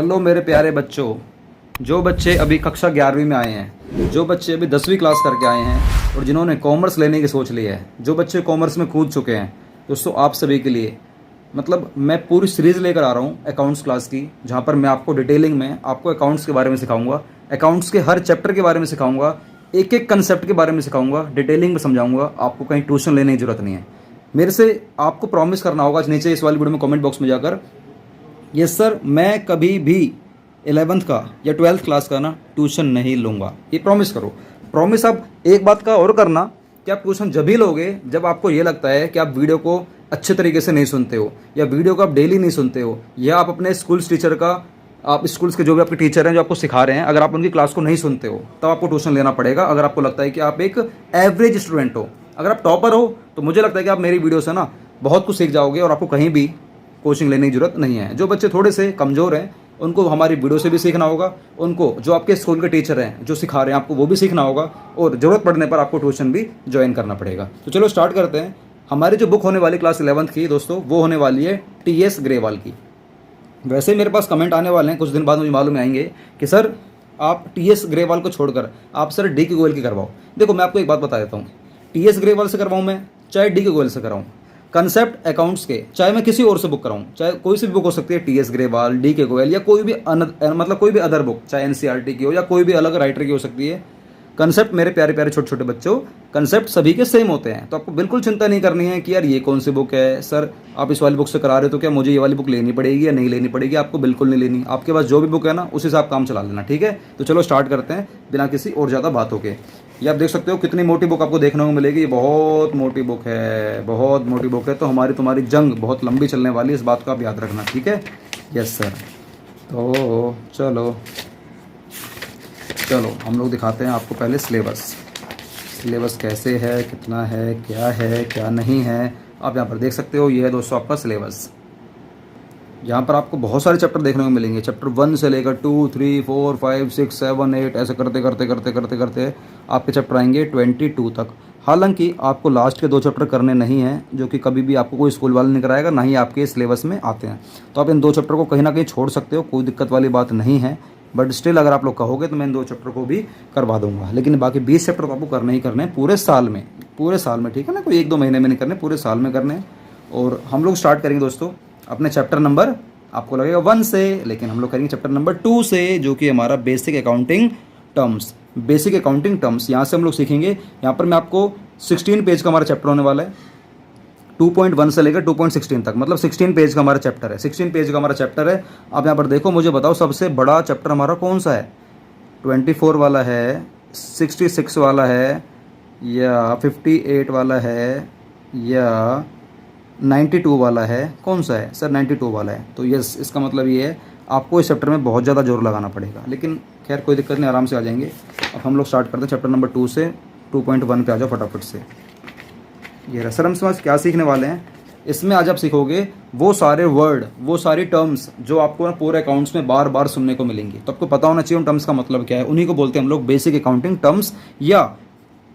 Hello मेरे प्यारे बच्चों, जो बच्चे अभी कक्षा 11वीं में आए हैं, जो बच्चे अभी 10वीं क्लास करके आए हैं और जिन्होंने कॉमर्स लेने की सोच ली है, जो बच्चे कॉमर्स में कूद चुके हैं, दोस्तों आप सभी के लिए मैं पूरी सीरीज़ लेकर आ रहा हूँ अकाउंट्स क्लास की, जहाँ पर मैं आपको डिटेलिंग में आपको अकाउंट्स के बारे में सिखाऊंगा, अकाउंट्स के हर चैप्टर के बारे में सिखाऊंगा, एक एक कंसेप्ट के बारे में सिखाऊंगा, डिटेलिंग में समझाऊंगा। आपको कहीं ट्यूशन लेने की जरूरत नहीं है। मेरे से आपको प्रॉमिस करना होगा नीचे इस वाली वीडियो में कमेंट बॉक्स में जाकर, यस सर मैं कभी भी 11th का या 12th क्लास का ना ट्यूशन नहीं लूँगा, ये प्रॉमिस करो। प्रॉमिस आप एक बात का और करना कि आप ट्यूशन जब ही लोगे जब आपको ये लगता है कि आप वीडियो को अच्छे तरीके से नहीं सुनते हो, या वीडियो को आप डेली नहीं सुनते हो, या आप अपने स्कूल्स टीचर का, आप स्कूल्स के जो भी आपके टीचर हैं जो आपको सिखा रहे हैं, अगर आप उनकी क्लास को नहीं सुनते हो तब आपको ट्यूशन लेना पड़ेगा। अगर आपको लगता है कि आप एक एवरेज स्टूडेंट हो, अगर आप टॉपर हो तो मुझे लगता है कि आप मेरी वीडियो से ना बहुत कुछ सीख जाओगे और आपको कहीं भी कोचिंग लेने की जरूरत नहीं है। जो बच्चे थोड़े से कमज़ोर हैं उनको हमारी वीडियो से भी सीखना होगा, उनको जो आपके स्कूल के टीचर हैं जो सिखा रहे हैं आपको वो भी सीखना होगा, और ज़रूरत पड़ने पर आपको ट्यूशन भी ज्वाइन करना पड़ेगा। तो चलो स्टार्ट करते हैं। हमारी जो बुक होने वाली क्लास 11th की दोस्तों, वो होने वाली है TS ग्रेवाल की। वैसे मेरे पास कमेंट आने वाले हैं कुछ दिन बाद, मुझे मालूम आएंगे कि सर आप TS ग्रेवाल को छोड़कर आप सर DK गोयल की करवाओ। देखो मैं आपको एक बात बता देता हूँ, TS ग्रेवाल से करवाऊँ मैं चाहे DK गोयल से कराऊँ, कंसेप्ट अकाउंट्स के चाहे मैं किसी और से बुक कराऊँ, चाहे कोई सी भी बुक हो सकती है, TS ग्रेवाल, DK गोयल, या कोई भी कोई भी अदर बुक, चाहे NCERT की हो या कोई भी अलग राइटर की हो सकती है। कंसेप्ट मेरे प्यारे प्यारे छोटे छोटे बच्चों, कंसेप्ट सभी के सेम होते हैं। तो आपको बिल्कुल चिंता नहीं करनी है कि यार ये कौन सी बुक है, सर आप इस वाली बुक से करा रहे हो तो क्या मुझे ये वाली बुक लेनी पड़ेगी या नहीं लेनी पड़ेगी। आपको बिल्कुल नहीं लेनी, आपके पास जो भी बुक है ना उसी से आप काम चला लेना, ठीक है। तो चलो स्टार्ट करते हैं बिना किसी और ज़्यादा बातों के। ये आप देख सकते हो कितनी मोटी बुक आपको देखने को मिलेगी, बहुत मोटी बुक है, बहुत मोटी बुक है। तो हमारी तुम्हारी जंग बहुत लंबी चलने वाली है, इस बात को आप याद रखना, ठीक है। Yes sir. तो चलो हम लोग दिखाते हैं आपको पहले सिलेबस कैसे है, कितना है, क्या नहीं है। आप यहाँ पर देख सकते हो, ये है दोस्तों आपका सिलेबस। यहाँ पर आपको बहुत सारे चैप्टर देखने को मिलेंगे, चैप्टर 1 से लेकर 2, 3, 4, 5, 6, 7, 8 ऐसे करते आपके चैप्टर आएंगे 22 तक। हालांकि आपको लास्ट के 2 चैप्टर करने नहीं हैं, जो कि कभी भी आपको कोई स्कूल वाला नहीं कराएगा, ना ही आपके सिलेबस में आते हैं। तो आप इन 2 चैप्टर को कहीं ना कहीं छोड़ सकते हो, कोई दिक्कत वाली बात नहीं है। बट स्टिल अगर आप लोग कहोगे तो मैं इन 2 चैप्टर को भी करवा दूंगा, लेकिन बाकी 20 चैप्टर तो आपको करने ही करने हैं पूरे साल में, ठीक है ना। कोई 1-2 महीने में नहीं करने, पूरे साल में करने हैं। और हम लोग स्टार्ट करेंगे दोस्तों अपने चैप्टर नंबर, आपको लगेगा 1 से, लेकिन हम लोग करेंगे चैप्टर नंबर 2 से, जो कि हमारा बेसिक अकाउंटिंग टर्म्स। यहाँ से हम लोग सीखेंगे। यहाँ पर मैं आपको 16 पेज का हमारा चैप्टर होने वाला है, 2.1 से लेकर 2.16 तक, मतलब 16 पेज का हमारा चैप्टर है। 16 पेज का हमारा चैप्टर है। आप यहाँ पर देखो, मुझे बताओ सबसे बड़ा चैप्टर हमारा कौन सा है? 24 वाला है, 66 वाला है, या 58 वाला है, या 92 वाला है? कौन सा है सर? 92 वाला है। तो यस, इसका मतलब ये है आपको इस चैप्टर में बहुत ज़्यादा जोर लगाना पड़ेगा, लेकिन खैर कोई दिक्कत नहीं, आराम से आ जाएंगे। अब हम लोग स्टार्ट करते हैं चैप्टर नंबर 2 से। 2.1 पे आ जाओ फटाफट से। ये सर हम समझ क्या सीखने वाले हैं इसमें? आज आप सीखोगे वो सारे वर्ड, वो सारी टर्म्स जो आपको ना पूरे अकाउंट्स में बार बार सुनने को मिलेंगी। तो आपको पता होना चाहिए उन टर्म्स का मतलब क्या है। उन्हीं को बोलते हैं हम लोग बेसिक अकाउंटिंग टर्म्स या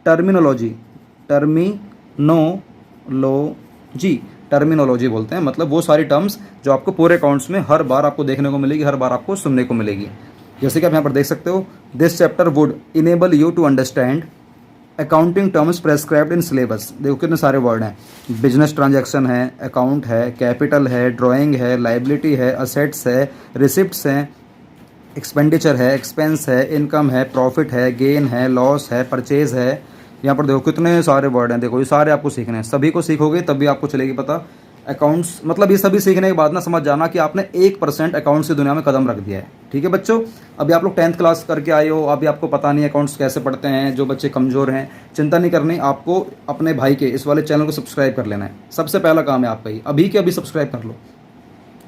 टर्मिनोलॉजी बोलते हैं। मतलब वो सारी टर्म्स जो आपको पूरे अकाउंट्स में हर बार आपको देखने को मिलेगी, हर बार आपको सुनने को मिलेगी। जैसे कि आप यहाँ पर देख सकते हो, this chapter would enable you to understand accounting terms prescribed in syllabus. देखो कितने सारे वर्ड हैं। बिजनेस ट्रांजैक्शन है, अकाउंट है, कैपिटल है, ड्राइंग है, लाइबिलिटी है, असेट्स है, रिसिप्ट्स हैं, एक्सपेंडिचर है, एक्सपेंस है, इनकम है, प्रॉफिट है, गेन है, लॉस है, परचेज है। यहाँ पर देखो कितने सारे वर्ड हैं। देखो ये सारे आपको सीखने हैं, सभी को सीखोगे तभी आपको चलेगी पता अकाउंट्स। मतलब ये सभी सीखने के बाद ना समझ जाना कि आपने 1% अकाउंट्स की दुनिया में कदम रख दिया है, ठीक है बच्चों। अभी आप लोग 10th क्लास करके आए हो, अभी आपको पता नहीं अकाउंट्स कैसे पढ़ते हैं। जो बच्चे कमज़ोर हैं, चिंता नहीं करनी, आपको अपने भाई के इस वाले चैनल को सब्सक्राइब कर लेना है। सबसे पहला काम है आपका ही, अभी के अभी सब्सक्राइब कर लो,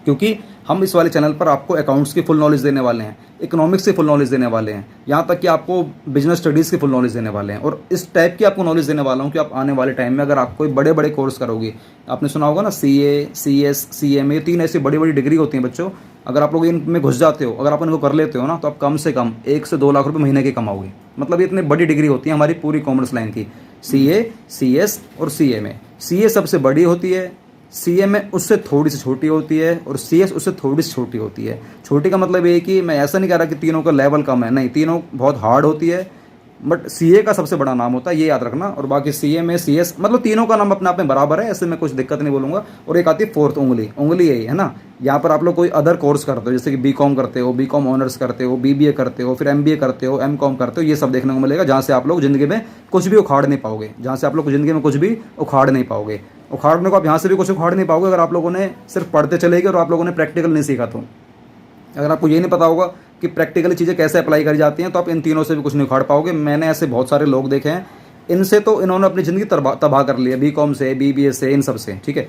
क्योंकि हम इस वाले चैनल पर आपको अकाउंट्स की फुल नॉलेज देने वाले हैं, इकोनॉमिक्स की फुल नॉलेज देने वाले हैं, यहाँ तक कि आपको बिजनेस स्टडीज़ की फुल नॉलेज देने वाले हैं। और इस टाइप की आपको नॉलेज देने वाला हूँ कि आप आने वाले टाइम में अगर आप कोई बड़े बड़े कोर्स करोगे, आपने सुना होगा ना CA, CS, CMA, ये 3 ऐसी बड़ी बड़ी डिग्री होती हैं बच्चों। अगर आप लोग इनमें घुस जाते हो, अगर आप इनको कर लेते हो ना, तो आप कम से कम 1 से 2 लाख रुपये महीने के कमाओगे। मतलब ये इतनी बड़ी डिग्री होती है हमारी पूरी कॉमर्स लाइन की, CA, CS और CMA। CA सबसे बड़ी होती है, CA में उससे थोड़ी सी छोटी होती है और CS उससे थोड़ी सी छोटी होती है। छोटी का मतलब ये है कि मैं ऐसा नहीं कह रहा कि तीनों का लेवल कम है, नहीं, तीनों बहुत हार्ड होती है, बट CA का सबसे बड़ा नाम होता है, ये याद रखना। और बाकी CA में CS मतलब तीनों का नाम अपने आप में बराबर है, ऐसे में कुछ दिक्कत नहीं बोलूँगा। और एक आती है फोर्थ उंगली, उंगली यही है ना। यहाँ पर आप लोग कोई अदर कोर्स करते हो, जैसे कि BCom करते हो, BCom ऑनर्स करते हो, BBA करते हो, फिर MBA करते हो, MCom करते हो, ये सब देखने को मिलेगा, जहाँ से आप लोग ज़िंदगी में कुछ भी उखाड़ नहीं पाओगे, जहाँ से आप लोग ज़िंदगी में कुछ भी उखाड़ नहीं पाओगे। उखाड़ने को आप यहाँ से भी कुछ उखाड़ नहीं पाओगे अगर आप लोगों ने सिर्फ पढ़ते चले गए और आप लोगों ने प्रैक्टिकल नहीं सीखा तो। अगर आपको ये नहीं पता होगा कि प्रैक्टिकली चीज़ें कैसे अप्लाई करी जाती हैं तो आप इन तीनों से भी कुछ नहीं उखाड़ पाओगे। मैंने ऐसे बहुत सारे लोग देखे हैं, इनसे तो इन्होंने अपनी ज़िंदगी तबाह कर ली है, BCom से, BBA से, इन सब से, ठीक है।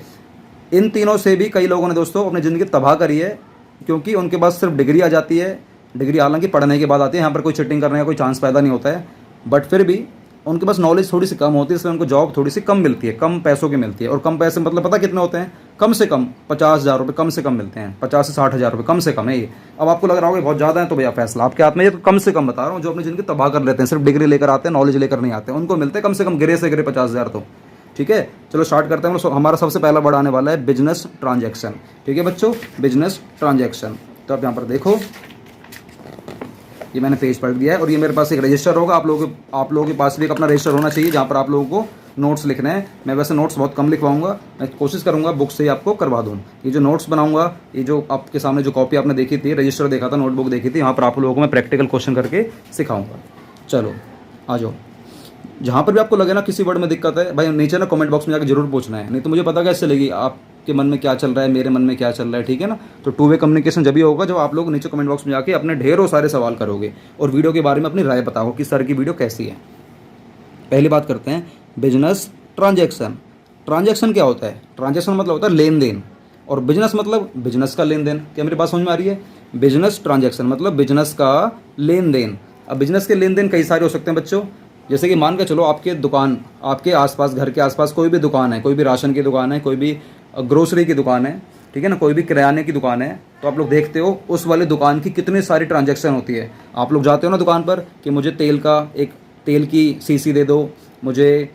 इन तीनों से भी कई लोगों ने दोस्तों अपनी ज़िंदगी तबाह करी है, क्योंकि उनके पास सिर्फ डिग्री आ जाती है। डिग्री हालांकि पढ़ने के बाद आती है, यहाँ पर कोई चिटिंग करने का कोई चांस पैदा नहीं होता है, बट फिर भी उनके पास नॉलेज थोड़ी सी कम होती है, इसलिए उनको जॉब थोड़ी सी कम मिलती है, कम पैसों की मिलती है। और कम पैसे मतलब पता कितने होते हैं? कम से कम 50,000 रुपये कम से कम मिलते हैं, 50 से 60,000 रुपये कम से कम है ये। अब आपको लग रहा होगा बहुत ज़्यादा है, तो भैया फैसला आपके हाथ में, ये तो कम से कम बता रहा हूँ। जो अपनी जिंदगी तबाह कर लेते हैं, सिर्फ डिग्री लेकर आते हैं, नॉलेज लेकर नहीं आते, उनको मिलते हैं कम से कम गिरे से गिरे 50,000। तो ठीक है, चलो स्टार्ट करते हैं। हमारा सबसे पहला वर्ड आने वाला है बिजनेस ट्रांजैक्शन। ठीक है बच्चों, बिजनेस ट्रांजैक्शन। तो आप यहाँ पर देखो, ये मैंने पेज पढ़ दिया है और ये मेरे पास एक रजिस्टर होगा। आप लोगों के पास भी एक अपना रजिस्टर होना चाहिए, जहाँ पर आप लोगों को नोट्स लिखने हैं। मैं वैसे नोट्स बहुत कम लिखवाऊंगा, मैं कोशिश करूंगा बुक से ही आपको करवा दूँ। ये जो नोट्स बनाऊंगा, ये जो आपके सामने जो कॉपी आपने देखी थी, रजिस्टर देखा था, नोटबुक देखी थी, यहाँ पर आप लोगों को मैं प्रैक्टिकल क्वेश्चन करके सिखाऊंगा। चलो आ जाओ। जहाँ पर भी आपको लगे ना किसी वर्ड में दिक्कत है, भाई नीचे ना कमेंट बॉक्स में जाकर जरूर पूछना है, नहीं तो मुझे पता कैसे चलेगी आपके मन में क्या चल रहा है, मेरे मन में क्या चल रहा है। ठीक है ना, तो टू वे कम्युनिकेशन जब भी होगा जब आप लोग नीचे कमेंट बॉक्स में जाके अपने ढेरों सारे सवाल करोगे और वीडियो के बारे में अपनी राय बताओ कि सर की वीडियो कैसी है। पहली बात करते हैं बिजनेस ट्रांजैक्शन। ट्रांजैक्शन क्या होता है? ट्रांजैक्शन मतलब होता है लेन देन, और बिजनेस मतलब बिजनेस का लेन देन। क्या मेरी बात समझ में आ रही है? बिजनेस ट्रांजैक्शन मतलब बिजनेस का लेन देन। अब बिजनेस के लेन देन कई सारे हो सकते हैं बच्चों, जैसे कि मान के चलो आपके दुकान, आपके आसपास, घर के आसपास कोई भी दुकान है, कोई भी राशन की दुकान है, कोई भी ग्रोसरी की दुकान है, ठीक है ना, कोई भी किराने की दुकान है, तो आप लोग देखते हो उस वाले दुकान की कितनी सारी ट्रांजैक्शन होती है। आप लोग जाते हो ना दुकान पर कि मुझे तेल की शीशी दे दो, मुझे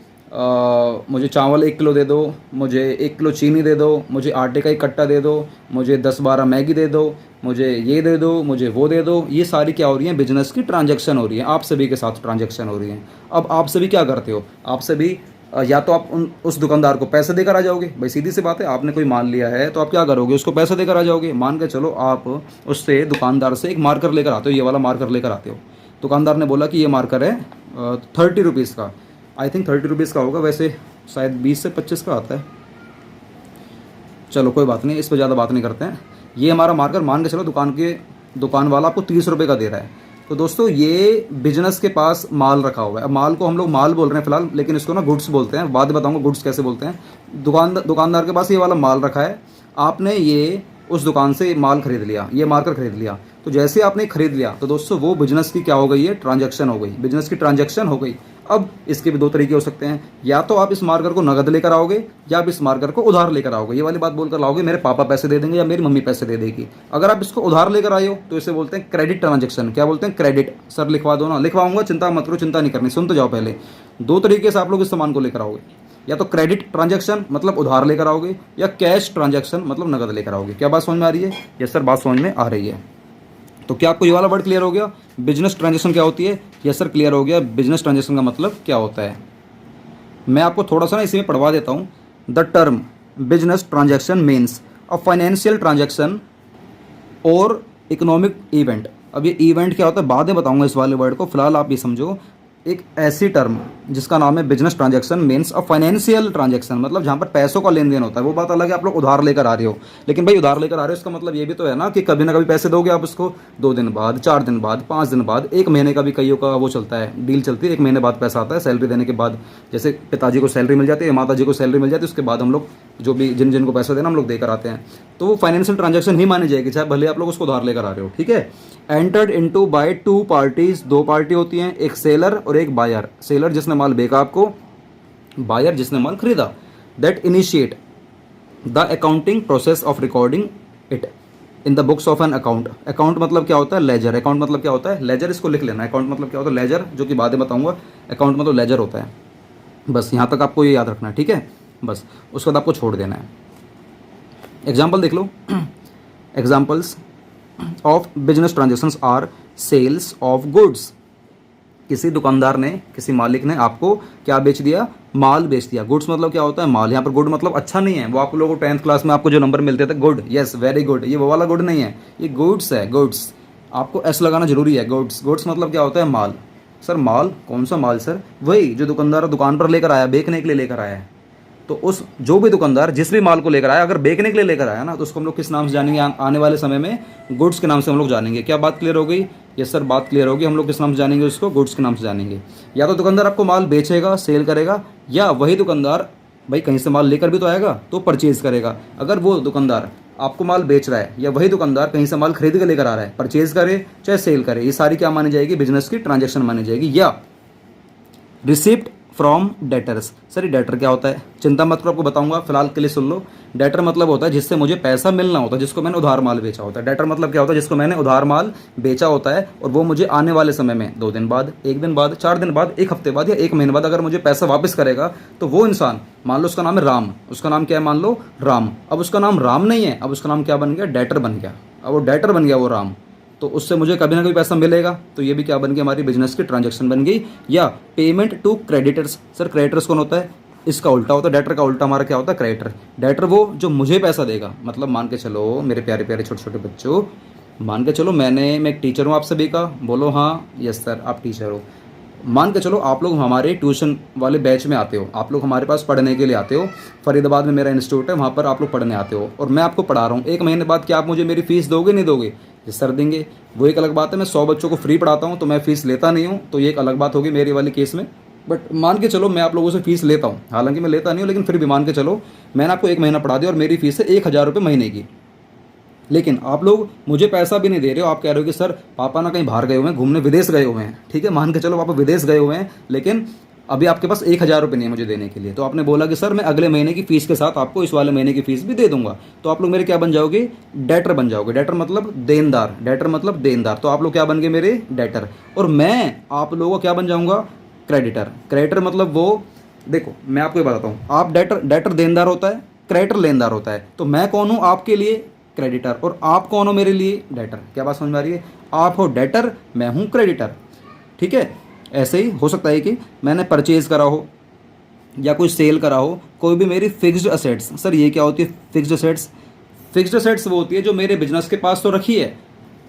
चावल 1 किलो दे दो, मुझे 1 किलो चीनी दे दो, मुझे आटे का 1 कट्टा दे दो, मुझे 10-12 मैगी दे दो, मुझे ये दे दो, मुझे वो दे दो। ये सारी क्या हो रही है? बिजनेस की ट्रांजैक्शन हो रही है, आप सभी के साथ ट्रांजैक्शन हो रही है। अब आप सभी क्या करते हो? आप सभी या तो आप उस दुकानदार को पैसे देकर आ जाओगे, भाई सीधी सी बात है, आपने कोई माल लिया है तो आप क्या करोगे? उसको पैसे देकर आ जाओगे। मान के चलो आप उससे, दुकानदार से एक मार्कर लेकर आते हो, ये वाला मार्कर लेकर आते हो। दुकानदार ने बोला कि ये मार्कर है 30 रुपीज़ का, आई थिंक 30 रुपीज़ का होगा, वैसे शायद 20 से 25 का आता है। चलो कोई बात नहीं, इस पर ज़्यादा बात नहीं करते हैं। ये हमारा मार्कर मान के चलो दुकान वाला आपको 30 रुपये का दे रहा है। तो दोस्तों ये बिजनेस के पास माल रखा हुआ है। अब माल को हम लोग माल बोल रहे हैं फिलहाल, लेकिन इसको ना गुड्स बोलते हैं, बाद में बताऊंगा गुड्स कैसे बोलते हैं। दुकानदार के पास ये वाला माल रखा है, आपने ये उस दुकान से माल खरीद लिया, ये मार्कर खरीद लिया। तो जैसे आपने खरीद लिया तो दोस्तों वो बिजनेस की क्या हो गई है? ट्रांजैक्शन हो गई, बिजनेस की ट्रांजैक्शन हो गई। अब इसके भी 2 तरीके हो सकते हैं, या तो आप इस मार्कर को नगद लेकर आओगे या आप इस मार्कर को उधार लेकर आओगे। ये वाली बात बोलकर लाओगे मेरे पापा पैसे दे देंगे या मेरी मम्मी पैसे दे देगी। अगर आप इसको उधार लेकर आए हो तो इसे बोलते हैं क्रेडिट ट्रांजैक्शन। क्या बोलते हैं? क्रेडिट। सर लिखवा दो ना? लिखवाऊंगा, चिंता मत करो, चिंता नहीं करनी, सुन तो जाओ पहले। 2 तरीके से आप लोग इस सामान को लेकर आओगे, या तो क्रेडिट ट्रांजैक्शन मतलब उधार लेकर आओगे, या कैश ट्रांजैक्शन मतलब नगद लेकर आओगे। क्या बात समझ में आ रही है? यस सर, बात समझ में आ रही है। तो क्या आपको ये वाला वर्ड क्लियर हो गया? बिजनेस ट्रांजैक्शन क्या होती है? यस सर क्लियर हो गया। बिजनेस ट्रांजैक्शन का मतलब क्या होता है? मैं आपको थोड़ा सा ना इसी में पढ़वा देता हूँ। The term business transaction means a financial transaction और इकोनॉमिक इवेंट। अब ये इवेंट क्या होता है बाद में बताऊंगा इस वाले वर्ड को, फिलहाल आप ये समझो एक ऐसी टर्म जिसका नाम है business transaction means a financial transaction, मतलब जहाँ पर पैसों का लेन देन होता है। वो बात अलग है आप लोग उधार लेकर आ रहे हो, लेकिन भाई उधार लेकर आ रहे हो इसका मतलब ये भी तो है ना कि कभी ना कभी पैसे दोगे आप उसको, 2 दिन बाद, 4 दिन बाद, 5 दिन बाद, 1 महीने का भी कईयों का वो चलता है, डील चलती है। 1 महीने बाद पैसा आता है सैलरी देने के बाद। जैसे पिताजी को सैलरी मिल जाती है, माता जी को सैलरी मिल जाती है, उसके बाद हम लोग जो भी जिनको पैसा देना हम लोग देकर आते हैं, तो वो फाइनेंशियल ट्रांजैक्शन ही मानी जाएगी, चाहे भले आप लोग उसको उधार लेकर आ रहे हो। ठीक है। Entered into bye 2 parties, 2 party होती हैं, एक सेलर और एक बायर। सेलर जिसने माल बेचा आपको, बायर जिसने माल खरीदा। That initiate the accounting process of recording it in the books of an account. Account मतलब क्या होता है? लेजर। अकाउंट मतलब क्या होता है? लेजर। इसको लिख लेना। अकाउंट मतलब क्या होता है? लेजर, जो कि बाद में बताऊंगा। अकाउंट मतलब लेजर होता है। बस यहाँ तक आपको ये याद रखना है, ठीक है। बस उसके बाद आपको छोड़ देना है। एग्जाम्पल देख लो। Examples of business transactions are sales of goods. किसी दुकानदार ने, किसी मालिक ने आपको क्या बेच दिया? माल बेच दिया। गुड्स मतलब क्या होता है? माल। यहाँ पर गुड मतलब अच्छा नहीं है, वो आप लोगों को 10th क्लास में आपको जो नंबर मिलते थे गुड, यस वेरी गुड, ये वो वाला गुड नहीं है, ये गुड्स है, गुड्स। आपको एस लगाना जरूरी है। गुड्स, गुड्स मतलब क्या होता है? माल। सर माल, कौन सा माल सर? वही जो दुकानदार दुकान पर लेकर आया, बेचने के लिए लेकर आया है। तो उस जो भी दुकानदार जिस भी माल को लेकर आया, अगर बेचने के लिए लेकर आया ना, तो उसको हम लोग किस नाम से जानेंगे? आने वाले समय में गुड्स के नाम से हम लोग जानेंगे। क्या बात क्लियर हो गई? यस सर, बात क्लियर होगी। हम लोग किस नाम से जानेंगे उसको? गुड्स के नाम से जानेंगे। या तो दुकानदार आपको माल बेचेगा, सेल करेगा, या वही दुकानदार भाई कहीं से माल लेकर भी तो आएगा, तो परचेज करेगा। अगर वो दुकानदार आपको माल बेच रहा है, या वही दुकानदार कहीं से माल खरीद के लेकर आ रहा है, परचेज करे चाहे सेल करे, ये सारी क्या मानी जाएगी? बिजनेस की ट्रांजेक्शन मानी जाएगी। या रिसिप्ट फ्रॉम डेटर्स। सर ये डेटर क्या होता है? चिंता मत करो, आपको बताऊंगा, फिलहाल के लिए सुन लो। डेटर मतलब होता है जिससे मुझे पैसा मिलना होता है, जिसको मैंने उधार माल बेचा होता है। डेटर मतलब क्या होता है? जिसको मैंने उधार माल बेचा होता है और वो मुझे आने वाले समय में 2 दिन बाद, 1 दिन बाद, 4 दिन बाद, 1 हफ्ते बाद या 1 महीने बाद अगर मुझे पैसा वापस करेगा, तो वो इंसान, मान लो उसका नाम है राम, उसका नाम क्या है? मान लो राम। अब उसका नाम राम नहीं है, अब उसका नाम क्या बन गया? डेटर बन गया। अब वो डेटर बन गया वो राम, तो उससे मुझे कभी ना कभी पैसा मिलेगा, तो ये भी क्या बन गई? हमारी बिजनेस की ट्रांजैक्शन बन गई। या payment to creditors. Sir creditors कौन होता है? इसका उल्टा होता है, डेटर का उल्टा हमारा क्या होता है? क्रेडिटर। डेटर वो जो मुझे पैसा देगा, मतलब मान के चलो मेरे प्यारे प्यारे छोटे छोटे बच्चों, मान के चलो मैं एक टीचर हूँ आप सभी का, बोलो हाँ यस सर आप टीचर हो। मान के चलो आप लोग हमारे ट्यूशन वाले बैच में आते हो, आप लोग हमारे पास पढ़ने के लिए आते हो, फरीदाबाद में मेरा इंस्टीट्यूट है, वहाँ पर आप लोग पढ़ने आते हो और मैं आपको पढ़ा रहा हूँ। 1 महीने बाद क्या आप मुझे मेरी फीस दोगे? नहीं दोगे? सर देंगे। वो एक अलग बात है, मैं 100 बच्चों को फ्री पढ़ाता हूँ तो मैं फीस लेता नहीं हूँ, तो ये एक अलग बात होगी मेरी वाली केस में। बट मान के चलो मैं आप लोगों से फीस लेता हूँ, हालांकि मैं लेता नहीं हूँ, लेकिन फिर भी मान के चलो मैंने आपको 1 महीना पढ़ा दिया और मेरी फीस है 1000 रुपये महीने की। लेकिन आप लोग मुझे पैसा भी नहीं दे रहे हो, आप कह रहे हो कि सर पापा ना कहीं बाहर गए हुए हैं, घूमने विदेश गए हुए हैं। ठीक है, मान के चलो पापा विदेश गए हुए हैं, लेकिन अभी आपके पास 1000 रुपये नहीं है मुझे देने के लिए। तो आपने बोला कि सर मैं अगले महीने की फीस के साथ आपको इस वाले महीने की फीस भी दे दूंगा। तो आप लोग मेरे क्या बन जाओगे? डेटर बन जाओगे। डेटर मतलब देनदार, डेटर मतलब देनदार। तो आप लोग क्या बन गए? मेरे डेटर। और मैं आप लोगों को क्या बन जाऊंगा? क्रेडिटर। क्रेडिटर मतलब वो, देखो मैं आपको ये बताता हूँ, आप डेटर देनदार होता है, क्रेडिटर लेनदार होता है। तो मैं कौन हूँ आपके लिए? क्रेडिटर। और आप कौन हो मेरे लिए? डेटर। क्या बात समझ में आ रही है? आप हो डेटर, मैं हूँ क्रेडिटर। ठीक है, ऐसे ही हो सकता है कि मैंने परचेज करा हो या कोई सेल करा हो, कोई भी मेरी फिक्स्ड असेट्स। सर ये क्या होती है फिक्स्ड असेट्स? फिक्स्ड असेट्स वो होती है जो मेरे बिजनेस के पास तो रखी है,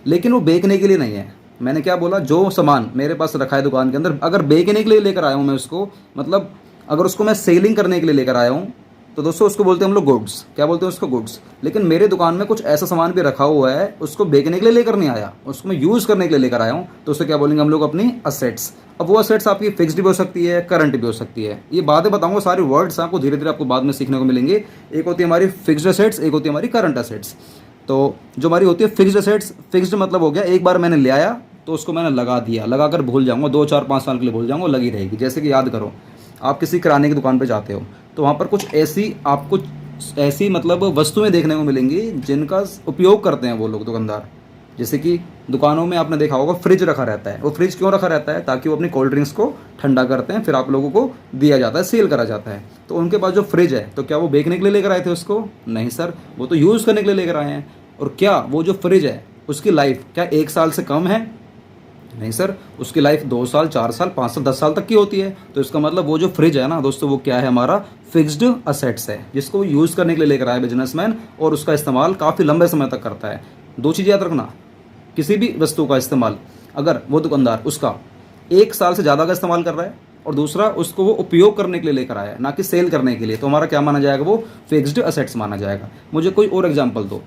लेकिन वो बेचने के लिए नहीं है। मैंने क्या बोला? जो सामान मेरे पास रखा है दुकान के अंदर, अगर बेचने के लिए लेकर आया हूँ मैं उसको, मतलब अगर उसको मैं सेलिंग करने के लिए लेकर आया हूँ, तो दोस्तों उसको बोलते हैं हम लोग गुड्स। क्या बोलते हैं उसको? गुड्स। लेकिन मेरे दुकान में कुछ ऐसा सामान भी रखा हुआ है, उसको बेचने के लिए लेकर नहीं आया, उसको मैं यूज़ करने के लिए लेकर आया हूँ, तो उससे क्या बोलेंगे हम लोग? अपनी असेट्स। अब वो असेट्स आपकी फिक्स्ड भी हो सकती है, करंट भी हो सकती है। ये बातें बताऊंगा, सारे वर्ड्स आपको धीरे धीरे आपको बाद में सीखने को मिलेंगे। एक होती है हमारी फिक्स्ड असेट्स, एक होती है हमारी करंट असेट्स। तो जो हमारी होती है फिक्स्ड असेट्स, फिक्स्ड मतलब हो गया एक बार मैंने ले आया तो उसको मैंने लगा दिया, लगा कर भूल जाऊंगा, 2 4 5 साल के लिए भूल जाऊंगा, लगी रहेगी। जैसे कि याद करो, आप किसी किराने की दुकान पर जाते हो तो वहाँ पर कुछ ऐसी मतलब वस्तुएं देखने को मिलेंगी जिनका उपयोग करते हैं वो लोग दुकानदार। जैसे कि दुकानों में आपने देखा होगा फ्रिज रखा रहता है। वो फ्रिज क्यों रखा रहता है? ताकि वो अपनी कोल्ड ड्रिंक्स को ठंडा करते हैं, फिर आप लोगों को दिया जाता है, सेल करा जाता है। तो उनके पास जो फ्रिज है, तो क्या वो बेचने के लिए लेकर आए थे उसको? नहीं सर, वो तो यूज़ करने के लिए लेकर आए हैं। और क्या वो जो फ्रिज है उसकी लाइफ क्या 1 साल से कम है? नहीं सर, उसकी लाइफ 2 साल, 4 साल, 5 साल, 10 साल तक की होती है। तो इसका मतलब वो जो फ्रिज है ना दोस्तों, वो क्या है? हमारा फिक्स्ड असेट्स है, जिसको यूज़ करने के लिए लेकर आया बिजनेसमैन, और उसका इस्तेमाल काफ़ी लंबे समय तक करता है। 2 चीज़ याद रखना, किसी भी वस्तु का इस्तेमाल अगर वो दुकानदार उसका 1 साल से ज़्यादा का इस्तेमाल कर रहा है, और दूसरा उसको वो उपयोग करने के लिए लेकर आया है, ना कि सेल करने के लिए, तो हमारा क्या माना जाएगा? वो फिक्स्ड असेट्स माना जाएगा। मुझे कोई और एग्जाम्पल दो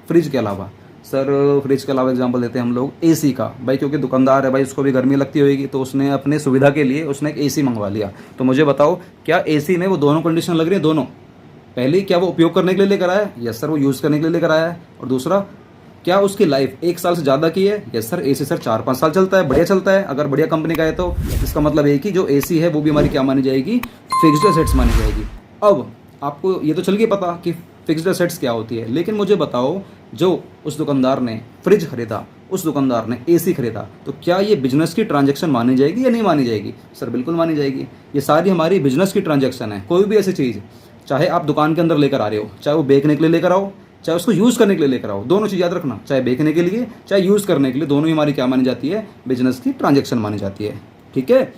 फ्रिज के अलावा। सर फ्रिज के अलावा एग्जांपल देते हैं हम लोग एसी का। भाई क्योंकि दुकानदार है भाई, उसको भी गर्मी लगती होगी, तो उसने अपने सुविधा के लिए उसने एक एसी मंगवा लिया। तो मुझे बताओ, क्या एसी में वो दोनों कंडीशन लग रही है? दोनों। पहली, क्या वो उपयोग करने के लिए लेकर आया है? यस सर, वो यूज़ करने के लिए लेकर आया है। और दूसरा, क्या उसकी लाइफ 1 साल से ज़्यादा की है? यस सर, एसी सर 4 5 साल चलता है, बढ़िया चलता है अगर बढ़िया कंपनी का है तो। इसका मतलब है कि जो एसी है वो भी हमारी क्या मानी जाएगी? फिक्स्ड असेट्स मानी जाएगी। अब आपको ये तो चल गई पता कि फिक्स्ड असेट्स क्या होती है, लेकिन मुझे बताओ, जो उस दुकानदार ने फ्रिज खरीदा, उस दुकानदार ने एसी खरीदा, तो क्या ये बिजनेस की ट्रांजैक्शन मानी जाएगी या नहीं मानी जाएगी? सर बिल्कुल मानी जाएगी। ये सारी हमारी बिजनेस की ट्रांजैक्शन है। कोई भी ऐसी चीज़, चाहे आप दुकान के अंदर लेकर आ रहे हो, चाहे वो बेचने के लिए लेकर आओ, चाहे उसको यूज़ करने के लिए लेकर आओ। दोनों चीज़ याद रखना, चाहे बेचने के लिए चाहे यूज़ करने के लिए, दोनों ही हमारी क्या मानी जाती है, बिजनेस की ट्रांजैक्शन मानी जाती है। ठीक है।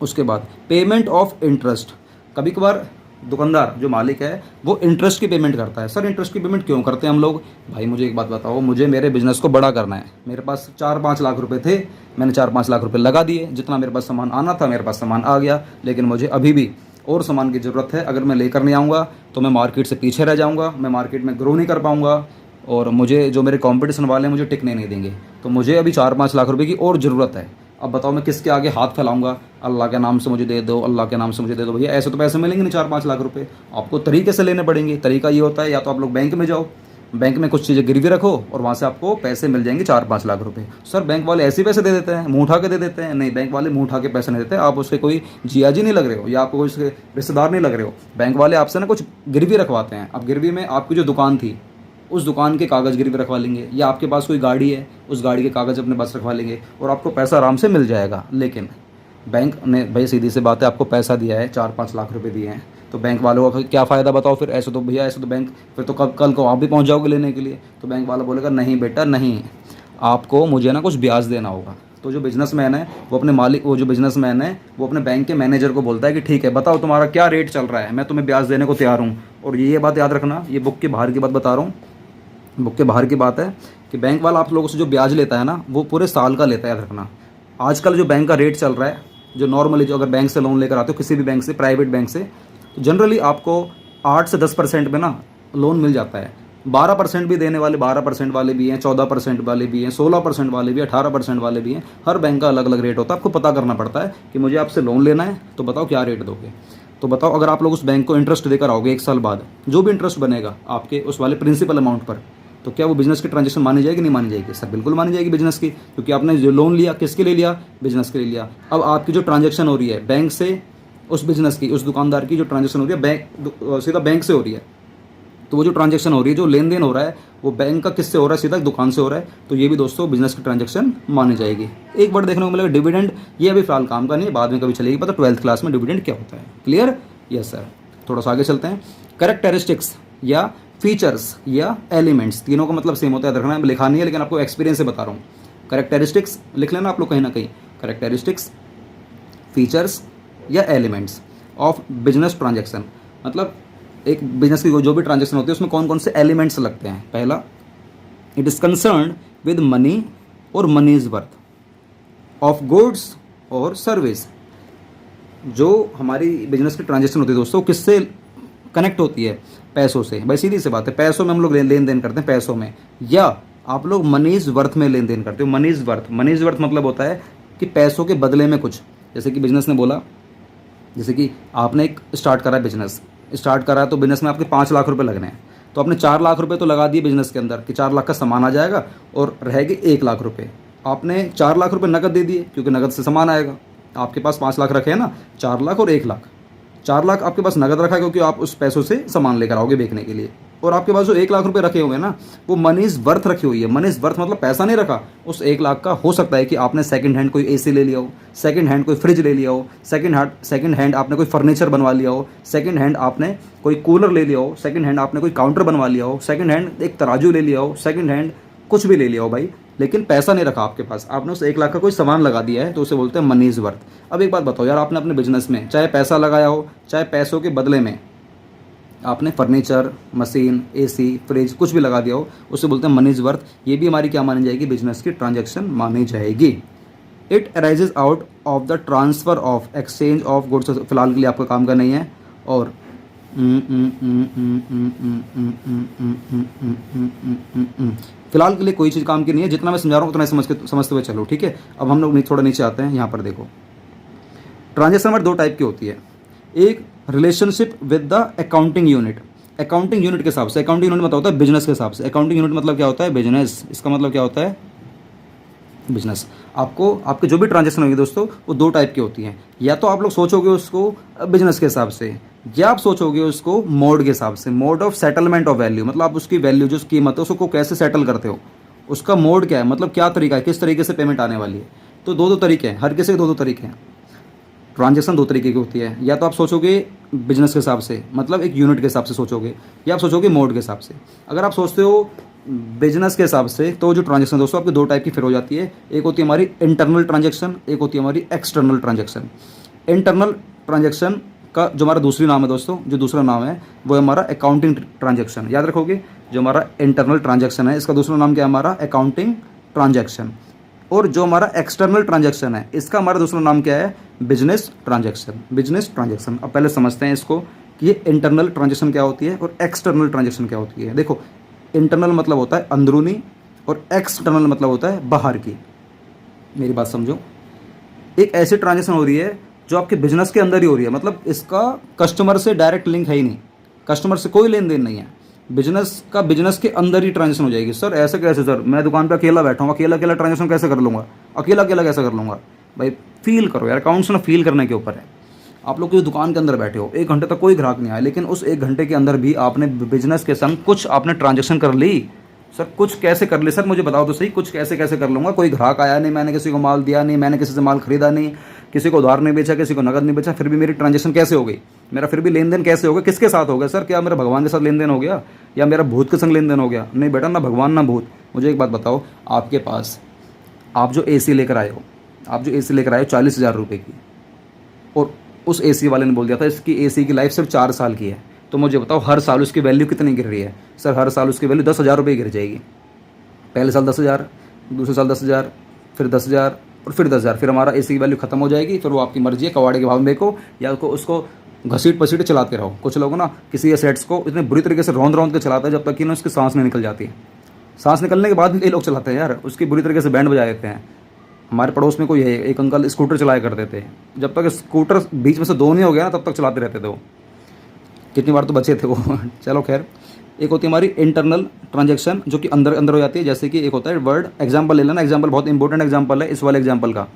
उसके बाद पेमेंट ऑफ इंटरेस्ट। कभी कभार दुकानदार जो मालिक है वो इंटरेस्ट की पेमेंट करता है। सर इंटरेस्ट की पेमेंट क्यों करते हैं हम लोग? भाई मुझे एक बात बताओ, मुझे मेरे बिजनेस को बड़ा करना है। मेरे पास 4-5 लाख रुपए थे, मैंने 4-5 लाख रुपए लगा दिए, जितना मेरे पास सामान आना था मेरे पास सामान आ गया, लेकिन मुझे अभी भी और सामान की ज़रूरत है। अगर मैं लेकर नहीं आऊँगा तो मैं मार्केट से पीछे रह जाऊँगा, मैं मार्केट में ग्रो नहीं कर पाऊँगा, और मुझे जो मेरे कॉम्पिटिशन वाले हैं मुझे टिकने नहीं देंगे। तो मुझे अभी 4-5 लाख रुपए की और ज़रूरत है। अब बताओ मैं किसके आगे हाथ फैलाऊंगा? अल्लाह के नाम से मुझे दे दो, अल्लाह के नाम से मुझे दे दो। भैया ऐसे तो पैसे मिलेंगे नहीं 4-5 लाख रुपए, आपको तरीके से लेने पड़ेंगे। तरीका ये होता है, या तो आप लोग बैंक में जाओ, बैंक में कुछ चीज़ें गिरवी रखो और वहाँ से आपको पैसे मिल जाएंगे 4-5 लाख रुपए। सर बैंक वाले ऐसे पैसे दे देते हैं, मुँह उठा के दे देते हैं? नहीं, बैंक वाले मुँह उठा के पैसे नहीं देते। आप उसके कोई जियाजी नहीं लग रहे हो या आपको कोई उसके रिश्तेदार नहीं लग रहे हो। बैंक वाले आपसे ना कुछ गिरवी रखवाते हैं। अब गिरवी में आपकी जो दुकान थी उस दुकान के कागज़ गिरवी रखवा लेंगे, या आपके पास कोई गाड़ी है उस गाड़ी के कागज़ अपने पास रखवा लेंगे और आपको पैसा आराम से मिल जाएगा। लेकिन बैंक ने भाई सीधी सी बात है, आपको पैसा दिया है, 4-5 लाख रुपए दिए हैं, तो बैंक वालों का क्या फ़ायदा बताओ फिर? ऐसे तो भैया ऐसे तो बैंक फिर तो कल को आप भी पहुंच जाओगे लेने के लिए। तो बैंक वाला बोलेगा नहीं बेटा नहीं, आपको मुझे ना कुछ ब्याज देना होगा। तो जो बिजनेसमैन है वो अपने मालिक, वो जो बिजनेसमैन है वो अपने बैंक के मैनेजर को बोलता है कि ठीक है बताओ तुम्हारा क्या रेट चल रहा है, मैं तुम्हें ब्याज देने को तैयार हूँ। और ये बात याद रखना, ये बुक के बाहर की बात बता रहा हूँ, बुक के बाहर की बात है कि बैंक वाला आप लोगों से जो ब्याज लेता है ना वो पूरे साल का लेता है। याद रखना, आजकल जो बैंक का रेट चल रहा है, जो नॉर्मली जो अगर बैंक से लोन लेकर आते हो किसी भी बैंक से, प्राइवेट बैंक से, तो जनरली आपको 8 से 10% में ना लोन मिल जाता है। 12% भी देने वाले 12% वाले भी हैं, 14% वाले भी हैं, 16% वाले भी, 18% वाले भी हैं। हर बैंक का अलग अलग रेट होता है। आपको पता करना पड़ता है कि मुझे आपसे लोन लेना है तो बताओ क्या रेट दोगे। तो बताओ अगर आप लोग उस बैंक को इंटरेस्ट देकर आओगे 1 साल बाद, जो भी इंटरेस्ट बनेगा आपके उस वाले प्रिंसिपल अमाउंट पर, तो क्या वो बिजनेस की ट्रांजैक्शन मानी जाएगी नहीं मानी जाएगी? सर बिल्कुल मानी जाएगी बिजनेस की, क्योंकि आपने जो लोन लिया किसके लिए लिया? बिजनेस के लिए लिया। अब आपकी जो ट्रांजैक्शन हो रही है बैंक से उस बिजनेस की, उस दुकानदार की जो ट्रांजैक्शन हो रही है बैंक सीधा बैंक से हो रही है, तो वो जो ट्रांजैक्शन हो रही है, जो लेन देन हो रहा है वो बैंक का किससे हो रहा है? सीधा दुकान से हो रहा है। तो ये भी दोस्तों बिजनेस की ट्रांजैक्शन मानी जाएगी। एक वर्ड देखने को मिलेगा डिविडेंड, ये अभी फिलहाल काम का नहीं है, बाद में कभी चलेगी पता 12th क्लास में डिविडेंड क्या होता है। क्लियर? Yes sir. थोड़ा सा आगे चलते हैं। कैरेक्टरिस्टिक्स या फीचर्स या एलिमेंट्स, तीनों का मतलब सेम होता है। रखना लिखा नहीं है लेकिन आपको एक्सपीरियंस से बता रहा हूँ। कैरेक्टरिस्टिक्स लिख लेना आप लोग कहीं ना कहीं। कैरेक्टरिस्टिक्स, फीचर्स या एलिमेंट्स ऑफ बिजनेस ट्रांजैक्शन, मतलब एक बिजनेस की जो भी ट्रांजैक्शन होती है उसमें कौन कौन से एलिमेंट्स लगते हैं। पहला, it is concern with money और money is worth of goods और सर्विस। जो हमारी बिजनेस की ट्रांजैक्शन होती है दोस्तों किससे कनेक्ट होती है? पैसों से। भाई सीधी सी बात है, पैसों में हम लोग लेन देन करते हैं, पैसों में, या आप लोग मनी इज वर्थ में लेन देन करते हो। Money is worth, money is worth मतलब होता है कि पैसों के बदले में कुछ। जैसे कि बिजनेस ने बोला, जैसे कि आपने एक स्टार्ट करा बिजनेस, स्टार्ट करा तो बिजनेस में आपके 5 लाख रुपए लगने हैं, तो आपने 4 लाख रुपए तो लगा दिए बिजनेस के अंदर कि 4 लाख का सामान आ जाएगा और रहेंगे 1 लाख रुपए। आपने 4 लाख रुपए नकद दे दिए क्योंकि नकद से सामान आएगा। आपके पास 5 लाख रखे हैं ना, 4 लाख और 1 लाख। 4 लाख आपके पास नकद रखा है क्योंकि आप उस पैसों से सामान लेकर आओगे बेचने के लिए, और आपके पास जो 1 लाख रुपए रखे हुए हैं ना वो मनी इज वर्थ रखी हुई है। मनी इज वर्थ मतलब पैसा नहीं रखा उस 1 लाख का। हो सकता है कि आपने सेकंड हैंड कोई एसी ले लिया हो, सेकंड हैंड कोई फ्रिज ले लिया हो, सेकंड हैंड आपने कोई फर्नीचर बनवा लिया हो, सेकंड हैंड आपने कोई कूलर ले लिया हो, सेकंड हैंड आपने कोई काउंटर बनवा लिया हो, सेकंड हैंड एक तराजू ले लिया हो, सेकंड हैंड कुछ भी ले लिया हो भाई, लेकिन पैसा नहीं रखा आपके पास। आपने उस 1 लाख का कोई सामान लगा दिया है तो उसे बोलते हैं मनी इज वर्थ। अब एक बात बताओ यार, आपने अपने बिजनेस में चाहे पैसा लगाया हो चाहे पैसों के बदले में आपने फर्नीचर, मशीन, एसी, फ्रिज कुछ भी लगा दिया हो, उसे बोलते हैं मनी इज वर्थ। ये भी हमारी क्या मानी जाएगी? बिजनेस की ट्रांजैक्शन मानी जाएगी। It arises out of the transfer of exchange of goods. फिलहाल के लिए आपका काम का नहीं है। और फिलहाल के लिए कोई चीज़ काम की नहीं है, जितना मैं समझा रहा हूँ उतना समझते हुए चलो, ठीक है। अब हम लोग थोड़ा नीचे आते हैं। यहाँ पर देखो, ट्रांजैक्शन हमारे 2 टाइप की होती है। एक relationship with the accounting unit, accounting unit के हिसाब से। अकाउंटिंग यूनिट मतलब होता है बिजनेस के हिसाब से। अकाउंटिंग यूनिट मतलब क्या होता है? बिजनेस। इसका मतलब क्या होता है? बिजनेस। आपको आपके जो भी ट्रांजैक्शन होगी दोस्तों वो 2 टाइप की होती हैं। या तो आप लोग सोचोगे उसको बिजनेस के हिसाब से, या आप सोचोगे उसको मोड के हिसाब से। Mode of settlement of value, मतलब आप उसकी वैल्यू जो कीमत है उसको कैसे सेटल करते हो, उसका मोड क्या है, मतलब क्या तरीका है, किस तरीके से पेमेंट आने वाली है। तो 2 तरीके हैं, हर किसी के 2 तरीके हैं। ट्रांजैक्शन दो तरीके की होती है, या तो आप सोचोगे बिजनेस के हिसाब से, मतलब एक यूनिट के हिसाब से सोचोगे, या आप सोचोगे मोड के हिसाब से। अगर आप सोचते हो बिजनेस के हिसाब से तो जो ट्रांजैक्शन दोस्तों आपकी दो टाइप की फिर हो जाती है। एक होती है हमारी इंटरनल ट्रांजैक्शन, एक होती है हमारी एक्सटर्नल ट्रांजैक्शन। इंटरनल ट्रांजैक्शन का जो हमारा दूसरी नाम है दोस्तों, जो दूसरा नाम है वो है हमारा अकाउंटिंग ट्रांजैक्शन। याद रखोगे, जो हमारा इंटरनल ट्रांजैक्शन है इसका दूसरा नाम क्या है हमारा अकाउंटिंग ट्रांजैक्शन। और जो हमारा एक्सटर्नल ट्रांजैक्शन है इसका हमारा दूसरा नाम क्या है, बिजनेस ट्रांजैक्शन। Business transaction. अब पहले समझते हैं इसको कि ये इंटरनल ट्रांजैक्शन क्या होती है और एक्सटर्नल ट्रांजैक्शन क्या होती है। देखो, इंटरनल मतलब होता है अंदरूनी और एक्सटर्नल मतलब होता है बाहर की। मेरी बात समझो, एक ऐसी ट्रांजैक्शन हो रही है जो आपके बिजनेस के अंदर ही हो रही है, मतलब इसका कस्टमर से डायरेक्ट लिंक है ही नहीं, कस्टमर से कोई लेन देन नहीं है, बिजनेस के अंदर ही ट्रांजैक्शन हो जाएगी। सर ऐसे कैसे सर, मैं दुकान पे अकेला बैठा हूँ, अकेला ट्रांजैक्शन कैसे कर लूँगा, अकेला कैसे कर लूँगा। भाई फील करो यार, अकाउंट्स ना फील करने के ऊपर है। आप लोग जो दुकान के अंदर बैठे हो, 1 घंटे तक कोई ग्राहक नहीं आया, लेकिन उस 1 घंटे के अंदर भी आपने बिजनेस के संग कुछ आपने ट्रांजैक्शन कर ली। सर कुछ कैसे कर ली, सर मुझे बताओ तो सही, कुछ कैसे कर लूँगा। कोई ग्राहक आया नहीं, मैंने किसी को माल दिया नहीं, मैंने किसी से माल खरीदा नहीं, किसी को उधार नहीं बेचा, किसी को नगद नहीं बेचा, फिर भी मेरी ट्रांजैक्शन कैसे हो गई, मेरा फिर भी लेन देन कैसे हो गया, किसके साथ हो गया। सर क्या मेरा भगवान के साथ लेन देन हो गया या मेरा भूत के संग लेन देन हो गया? नहीं बेटा, ना भगवान ना भूत। मुझे एक बात बताओ, आपके पास आप जो एसी लेकर आए हो, 40,000 रुपये की, और उस एसी वाले ने बोल दिया था इसकी एसी की लाइफ सिर्फ 4 साल की है, तो मुझे बताओ हर साल उसकी वैल्यू कितनी गिर रही है? सर हर साल उसकी वैल्यू 10,000 रुपये गिर जाएगी। पहले साल 10,000, दूसरे साल 10,000, फिर 10,000 और फिर 10,000, फिर हमारा एसी की वैल्यू खत्म हो जाएगी। फिर वो आपकी मर्जी है, कवाड़े के भाव में बेचो या उसको घसीट पसीट चलाते रहो। कुछ लोग ना किसी एसेट्स को इतने बुरी तरीके से रौंद के चलाते हैं जब तक कि ना उसकी सांस नहीं निकल जाती है। सांस निकलने के बाद भी कई लोग चलाते हैं यार, उसकी बुरी तरीके से बैंड बजा देते हैं। हमारे पड़ोस में कोई है, एक अंकल स्कूटर चलाया करते थे, जब तक स्कूटर बीच में से दो नहीं हो गया ना तब तक चलाते रहते थे वो। कितनी बार तो बचे थे वो चलो खैर। एक होती है हमारी इंटरनल ट्रांजैक्शन जो कि अंदर हो जाती है, जैसे कि एक होता है वर्ड एग्जांपल ले लेना, एग्जांपल बहुत इंपॉर्टेंट एग्जांपल है इस वाले एग्जांपल का।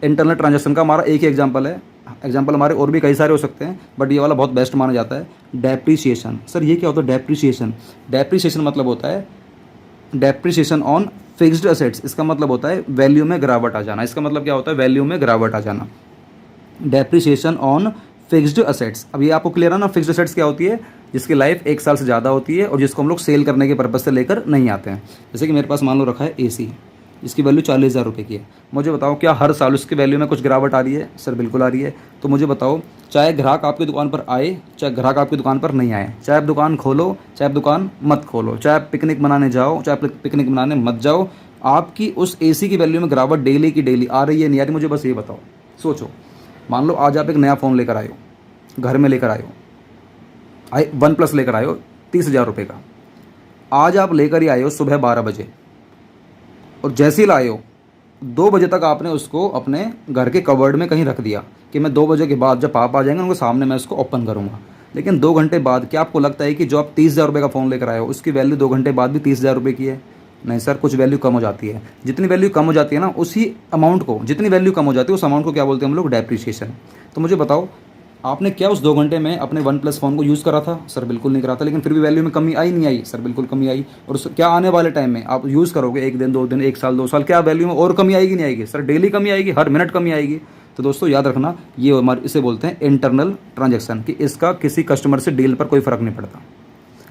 इंटरनल ट्रांजैक्शन का हमारा एक ही एग्जांपल है, एग्जांपल हमारे और भी कई सारे हो सकते हैं बट ये वाला बहुत बेस्ट माना जाता है। डेप्रीशिएशन। सर ये क्या होता है डेप्रीशिएशन? डेप्रीशिएशन मतलब होता है डेप्रीशिएशन ऑन फिक्स्ड असेट्स। इसका मतलब होता है वैल्यू में गिरावट आ जाना। इसका मतलब क्या होता है? वैल्यू में गिरावट आ जाना। Depreciation on fixed assets. अब ये आपको क्लियर है ना, फिक्स्ड असेट्स क्या होती है? जिसकी लाइफ 1 साल से ज़्यादा होती है और जिसको हम लोग सेल करने के पर्पज़ से लेकर नहीं आते हैं। जैसे कि मेरे पास मान लो रखा है एसी, जिसकी वैल्यू 40,000 रुपये की है। मुझे बताओ क्या हर साल उसकी वैल्यू में कुछ गिरावट आ रही है? सर बिल्कुल आ रही है। तो मुझे बताओ, चाहे ग्राहक आपकी दुकान पर आए, चाहे ग्राहक आपकी दुकान पर नहीं आए, चाहे आप दुकान खोलो, चाहे आप दुकान मत खोलो, चाहे आप पिकनिक मनाने जाओ, चाहे आप पिकनिक मनाने मत जाओ, आपकी उस एसी की वैल्यू में गिरावट डेली की डेली आ रही है नहीं आ रही? मुझे बस ये बताओ। सोचो, मान लो आज आप एक नया फ़ोन लेकर आए हो, घर में लेकर आए हो, OnePlus लेकर आए हो 30,000 रुपये का। आज आप लेकर ही आए हो सुबह 12 बजे, और जैसे ही लाए हो 2 बजे तक आपने उसको अपने घर के कवर्ड में कहीं रख दिया कि मैं 2 बजे के बाद जब पापा आ जाएंगे उनके सामने मैं उसको ओपन करूँगा। लेकिन 2 घंटे बाद क्या आपको लगता है कि जो आप 30,000 रुपये का फ़ोन लेकर आए हो उसकी वैल्यू 2 घंटे बाद भी 30,000 रुपये की है? नहीं सर, कुछ वैल्यू कम हो जाती है। जितनी वैल्यू कम हो जाती है ना, उसी अमाउंट को, जितनी वैल्यू कम हो जाती है उस अमाउंट को क्या बोलते हैं हम लोग? डेप्रीशिएशन। तो मुझे बताओ, आपने क्या उस 2 घंटे में अपने OnePlus फ़ोन को यूज़ करा था? सर बिल्कुल नहीं करा था, लेकिन फिर भी वैल्यू में कमी आई नहीं आई? सर बिल्कुल कमी आई। और क्या आने वाले टाइम में आप यूज़ करोगे 1 दिन 2 दिन 1 साल 2 साल, क्या वैल्यू में और कमी आएगी नहीं आएगी? सर डेली कमी आएगी, हर मिनट कमी आएगी। तो दोस्तों याद रखना, ये हमारे इसे बोलते हैं इंटरनल ट्रांजैक्शन, कि इसका किसी कस्टमर से डील पर कोई फ़र्क नहीं पड़ता।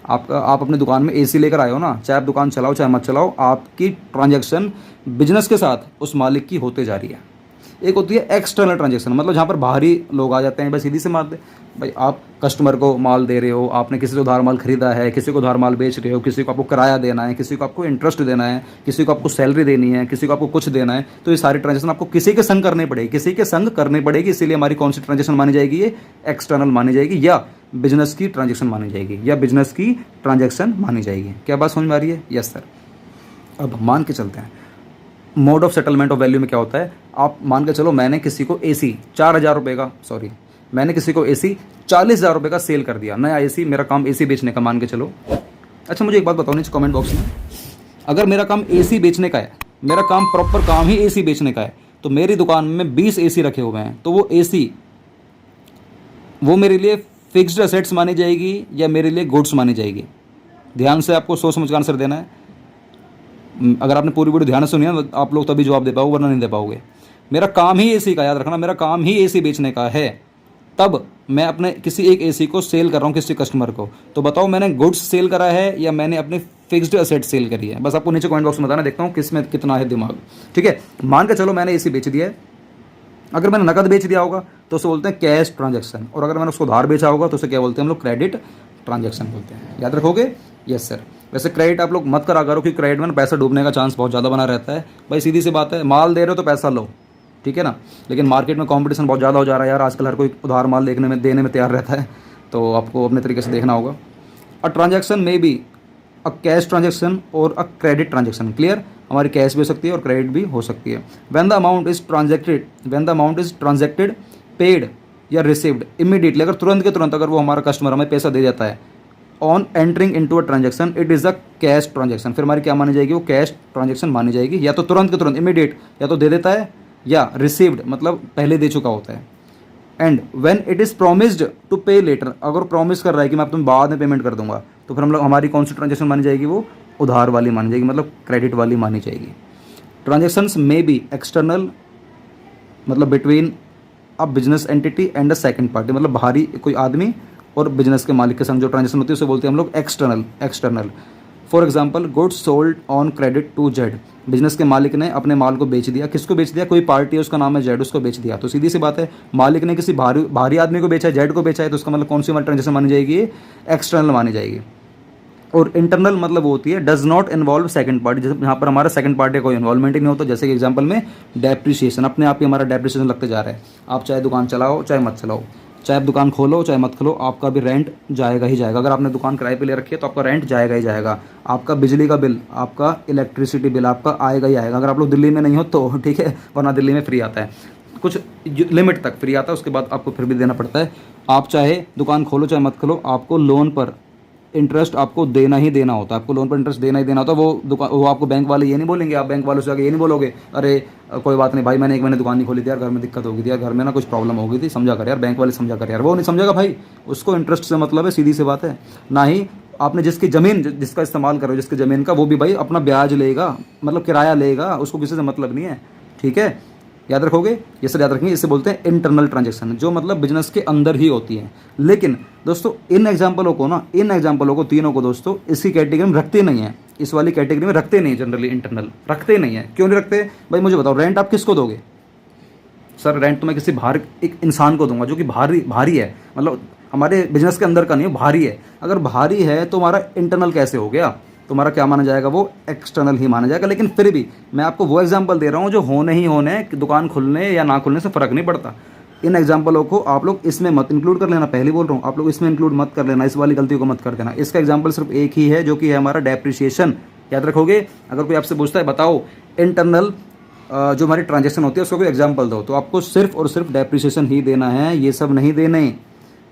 आप अपनी दुकान में एसी लेकर आए हो ना, चाहे आप दुकान चलाओ चाहे मत चलाओ, आपकी ट्रांजैक्शन बिजनेस के साथ उस मालिक की होते जा रही है। एक होती है एक्सटर्नल ट्रांजैक्शन, मतलब जहाँ पर बाहरी लोग आ जाते हैं, बस सीधी सी बात है भाई, आप कस्टमर को माल दे रहे हो, आपने किसी से उधार माल खरीदा है, किसी को उधार माल बेच रहे हो, किसी को आपको किराया देना है, किसी को आपको इंटरेस्ट देना है, किसी को आपको सैलरी देनी है, किसी को आपको कुछ देना है, तो ये सारी ट्रांजैक्शन आपको किसी के संग करनी पड़ेगी, किसी के संग करनी पड़ेगी। इसीलिए हमारी कौन सी ट्रांजैक्शन मानी जाएगी? ये एक्सटर्नल मानी जाएगी, या बिजनेस की ट्रांजैक्शन मानी जाएगी, या बिजनेस की ट्रांजैक्शन मानी जाएगी। क्या बात समझ में आ रही है? Yes sir. अब मान के चलते हैं, mode of settlement of value में क्या होता है? आप मान के चलो मैंने किसी को एसी 4,000 रुपये का, सॉरी मैंने किसी को एसी 40,000 रुपये का सेल कर दिया, नया एसी, मेरा काम एसी बेचने का मान के चलो। अच्छा मुझे एक बात बताओ नीचे कमेंट बॉक्स में, अगर मेरा काम एसी बेचने का है, मेरा काम प्रॉपर काम ही एसी बेचने का है, तो मेरी दुकान में 20 एसी रखे हुए हैं, तो वो एसी वो मेरे लिए फिक्स्ड असेट्स मानी जाएगी या मेरे लिए गुड्स मानी जाएगी? ध्यान से आपको सोच समझ कर आंसर देना है। अगर आपने पूरी वीडियो ध्यान से सुनी है आप लोग तभी जवाब दे पाओगे, वरना नहीं दे पाओगे। मेरा काम ही एसी का, याद रखना, मेरा काम ही एसी बेचने का है, तब मैं अपने किसी एक एसी को सेल कर रहा हूँ किसी कस्टमर को, तो बताओ मैंने गुड्स सेल करा है या मैंने अपनी फिक्स्ड असेट सेल करी है? बस आपको नीचे कमेंट बॉक्स में बताना, देखता हूँ किस में कितना है दिमाग। ठीक है, मान के चलो मैंने एसी बेच दिया है, अगर मैंने नकद बेच दिया होगा तो उसे बोलते हैं कैश ट्रांजैक्शन, और अगर मैंने उसको उधार बेचा होगा तो उसे क्या बोलते हैं हम लोग? क्रेडिट ट्रांजैक्शन बोलते हैं। याद रखोगे? Yes sir. वैसे क्रेडिट आप लोग मत करा करो, क्योंकि क्रेडिट में पैसा डूबने का चांस बहुत ज़्यादा बना रहता है। भाई सीधी सी बात है, माल दे रहे हो तो पैसा लो, ठीक है ना, लेकिन मार्केट में कंपटीशन बहुत ज़्यादा हो जा रहा है यार, आजकल हर कोई उधार माल देने में तैयार रहता है, तो आपको अपने तरीके से देखना होगा। अ ट्रांजैक्शन में बी अ कैश ट्रांजैक्शन और अ क्रेडिट ट्रांजैक्शन। क्लियर? हमारी कैश भी हो सकती है और क्रेडिट भी हो सकती है। When the amount is transacted, paid या रिसीव्ड इमीडिएटली, अगर तुरंत के तुरंत अगर वो हमारा कस्टमर हमें पैसा दे जाता है, on entering into a transaction, it is a cash transaction, फिर हमारी क्या मानी जाएगी? वो कैश ट्रांजैक्शन मानी जाएगी। या तो तुरंत के तुरंत इमीडिएट, या तो दे देता है, या रिसीव्ड मतलब पहले दे चुका होता है। And when it is promised to pay later, अगर प्रॉमिस कर रहा है कि मैं अब तुम बाद में पेमेंट कर दूंगा, तो फिर हम लोग हमारी कौन सी ट्रांजैक्शन मानी जाएगी? वो उधार वाली मानी जाएगी, मतलब क्रेडिट वाली मानी जाएगी। ट्रांजैक्शंस में बी एक्सटर्नल, मतलब between a business entity and a second party, मतलब बाहरी कोई आदमी और बिजनेस के मालिक के संग जो ट्रांजैक्शन होती है उसे बोलते हैं हम लोग external. For example, goods sold on credit to Z, business के मालिक ने अपने माल को बेच दिया। किसको बेच दिया? कोई पार्टी है, उसका नाम है जेड, उसको बेच दिया। तो सीधी सी बात है, मालिक ने किसी भारी आदमी को बेचा है, जेड को बेचा है, तो उसका मतलब कौन सी हमारी ट्रांजेक्शन मानी जाएगी? एक्सटर्नल मानी जाएगी। और इंटरनल मतलब वो होती है does not involve second party, जैसे यहाँ पर हमारा सेकंड पार्टी कोई इन्वॉल्वमेंट ही नहीं होता। जैसे कि एग्जांपल में डेप्रिसिएशन, अपने आप ही हमारा डेप्रिसिएशन लगते जा रहा है। आप चाहे दुकान चलाओ चाहे मत चलाओ, चाहे आप दुकान खोलो चाहे मत खोलो, आपका भी रेंट जाएगा ही जाएगा। अगर आपने दुकान किराए पे ले रखी है तो आपका रेंट जाएगा ही जाएगा। आपका बिजली का बिल, आपका इलेक्ट्रिसिटी बिल आपका आएगा ही आएगा। अगर आप लोग दिल्ली में नहीं हो तो ठीक है, वरना दिल्ली में फ्री आता है, कुछ लिमिट तक फ्री आता है, उसके बाद आपको फिर भी देना पड़ता है। आप चाहे दुकान खोलो चाहे मत खोलो, आपको लोन पर इंटरेस्ट आपको देना ही देना होता है। आपको लोन पर इंटरेस्ट देना ही देना होता है। वो आपको बैंक वाले ये नहीं बोलेंगे, आप बैंक वालों से आगे ये नहीं बोलोगे अरे कोई बात नहीं भाई, मैंने 1 महीने दुकान नहीं खोली थी यार, घर में दिक्कत हो गई थी यार, घर में ना कुछ प्रॉब्लम हो गई थी, समझा कर यार, बैंक वाले समझा कर यार। वो नहीं समझेगा भाई, उसको इंटरेस्ट से मतलब है, सीधी सी बात है। ना ही आपने जिसकी ज़मीन जिसका इस्तेमाल करो, जिसकी ज़मीन का, वो भी भाई अपना ब्याज लेगा, मतलब किराया लेगा, उसको किसी से मतलब नहीं है। ठीक है, याद रखोगे, ये सब याद रखेंगे। इसे बोलते हैं इंटरनल ट्रांजैक्शन, जो मतलब बिजनेस के अंदर ही होती है। लेकिन दोस्तों इन एग्जांपलों को तीनों को दोस्तों इसी कैटेगरी में रखते नहीं है, इस वाली कैटेगरी में रखते नहीं है। जनरली इंटरनल रखते नहीं है। क्यों नहीं रखते भाई? मुझे बताओ, रेंट आप किसको दोगे? सर रेंट तो मैं किसी बाहर एक इंसान को दूंगा जो कि भारी है, मतलब हमारे बिजनेस के अंदर का नहीं है, भारी है। अगर भारी है तो हमारा इंटरनल कैसे हो गया? तुम्हारा क्या माना जाएगा? वो एक्सटर्नल ही माना जाएगा। लेकिन फिर भी मैं आपको वो एग्जांपल दे रहा हूँ जो होने ही होने, दुकान खुलने या ना खुलने से फ़र्क नहीं पड़ता। इन एग्जांपलों को आप लोग इसमें मत इंक्लूड कर लेना, पहले बोल रहा हूँ, आप लोग इसमें इंक्लूड मत कर लेना, इस वाली गलती को मत कर देना। इसका एग्जाम्पल सिर्फ एक ही है, जो कि है हमारा डेप्रिसिएशन। याद रखोगे, अगर कोई आपसे पूछता है बताओ इंटरनल जो हमारी ट्रांजेक्शन होती है उसको कोई एग्जाम्पल दो, तो आपको सिर्फ और सिर्फ डेप्रिसिएशन ही देना है, ये सब नहीं देने।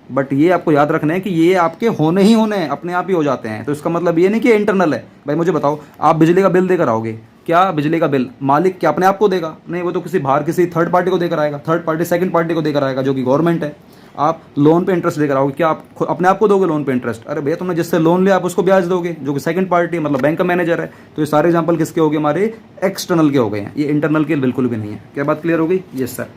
बट ये आपको याद रखना है कि ये आपके होने ही होने हैं, अपने आप ही हो जाते हैं। तो इसका मतलब ये नहीं कि इंटरनल है। भाई मुझे बताओ, आप बिजली का बिल देकर आओगे, क्या बिजली का बिल मालिक क्या अपने आप को देगा? नहीं, वो तो किसी थर्ड पार्टी को देकर आएगा, थर्ड पार्टी सेकंड पार्टी को देकर आएगा, जो कि गवर्नमेंट है। आप लोन पे इंटरेस्ट देकर आओगे, क्या आप अपने आप को दोगे लोन पे इंटरेस्ट? अरे भैया, तुमने जिससे लोन लिया आप उसको ब्याज दोगे, जो कि सेकंड पार्टी मतलब बैंक का मैनेजर है। तो ये सारे एग्जाम्पल किसके हो गए? हमारे एक्सटर्नल के हो गए हैं, ये इंटरनल के बिल्कुल भी नहीं है। क्या बात क्लियर हो गई? Yes sir.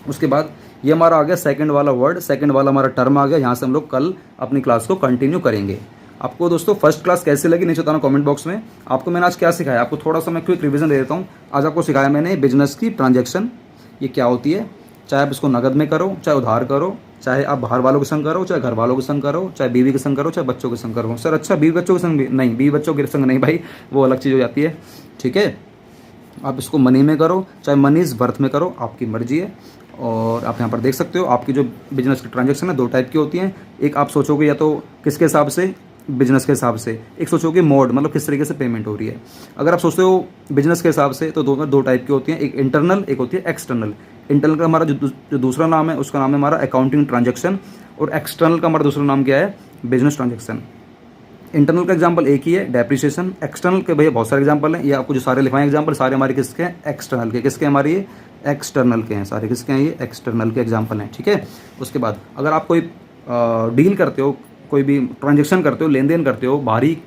उसके बाद ये हमारा आ गया सेकंड वाला वर्ड, सेकंड वाला हमारा टर्म आ गया। यहाँ से हम लोग कल अपनी क्लास को कंटिन्यू करेंगे। आपको दोस्तों फर्स्ट क्लास कैसी लगी नीचे बताना कमेंट बॉक्स में। आपको मैंने आज क्या सिखाया, आपको थोड़ा सा मैं क्विक रिवीजन दे देता हूँ। आज आपको सिखाया मैंने बिजनेस की ट्रांजैक्शन, ये क्या होती है, चाहे आप इसको नगद में करो, चाहे उधार करो, चाहे आप बाहर वालों के संग करो, चाहे घर वालों के संग करो, चाहे बीवी के संग करो, चाहे बच्चों के संग करो। सर अच्छा, बीवी बच्चों के संग भी नहीं, बीवी बच्चों के संग नहीं भाई, वो अलग चीज़ हो जाती है। ठीक है, आप इसको मनी में करो, चाहे मनी इज़ वर्थ में करो, आपकी मर्जी है। और आप यहाँ पर देख सकते हो, आपकी जो बिजनेस की ट्रांजैक्शन है 2 टाइप की होती हैं। एक आप सोचोगे या तो किसके हिसाब से, बिजनेस के हिसाब से, एक सोचोगे मोड मतलब किस तरीके से पेमेंट हो रही है। अगर आप सोचते हो बिजनेस के हिसाब से तो दो टाइप की होती हैं, एक इंटरनल, एक होती है एक्सटर्नल। इंटरनल का हमारा जो दूसरा नाम है उसका नाम है हमारा अकाउंटिंग ट्रांजैक्शन, और एक्सटर्नल का हमारा दूसरा नाम क्या है? Business transaction. इंटरनल का एग्जांपल एक ही है, डेप्रिसिएशन। एक्सटर्नल के भैया बहुत सारे एग्जांपल हैं, ये आपको जो सारे लिखवाए एग्जांपल सारे हमारे किसके हैं? एक्सटर्नल के। किसके हमारे? ये एक्सटर्नल के हैं सारे। किसके हैं? ये एक्सटर्नल के एग्जांपल हैं। ठीक है, उसके बाद अगर आप कोई डील करते हो, कोई भी ट्रांजैक्शन करते हो, लेन देन करते हो बाहरी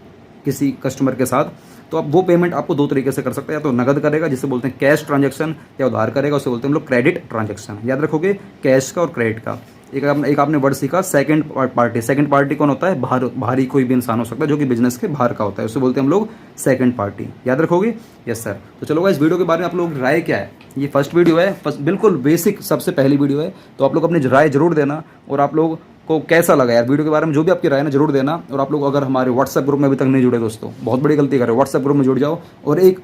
किसी कस्टमर के साथ, तो आप वो पेमेंट आपको दो तरीके से कर सकते हैं, या तो नगद करेगा जिसे बोलते हैं कैश ट्रांजैक्शन, या उधार करेगा उसे बोलते हैं हम लोग क्रेडिट ट्रांजैक्शन। याद रखोगे कैश का और क्रेडिट का। एक आपने वर्ड सीखा सेकंड पार्टी। सेकंड पार्टी कौन होता है? बाहरी कोई भी इंसान हो सकता है जो कि बिजनेस के बाहर का होता है, उसे बोलते हैं हम लोग सेकंड पार्टी। याद रखोगे? Yes sir. तो चलो इस वीडियो के बारे में आप लोग राय क्या है? ये फर्स्ट वीडियो है, बिल्कुल बेसिक सबसे पहली वीडियो है, तो आप लोग अपनी राय जरूर देना। और आप लोग को कैसा लगा यार वीडियो के बारे में, जो भी आपकी राय है ना जरूर देना। और आप लोग अगर हमारे व्हाट्सएप ग्रुप में अभी तक नहीं जुड़े दोस्तों, बहुत बड़ी गलती कर रहे हो, व्हाट्सएप ग्रुप में जुड़ जाओ। और एक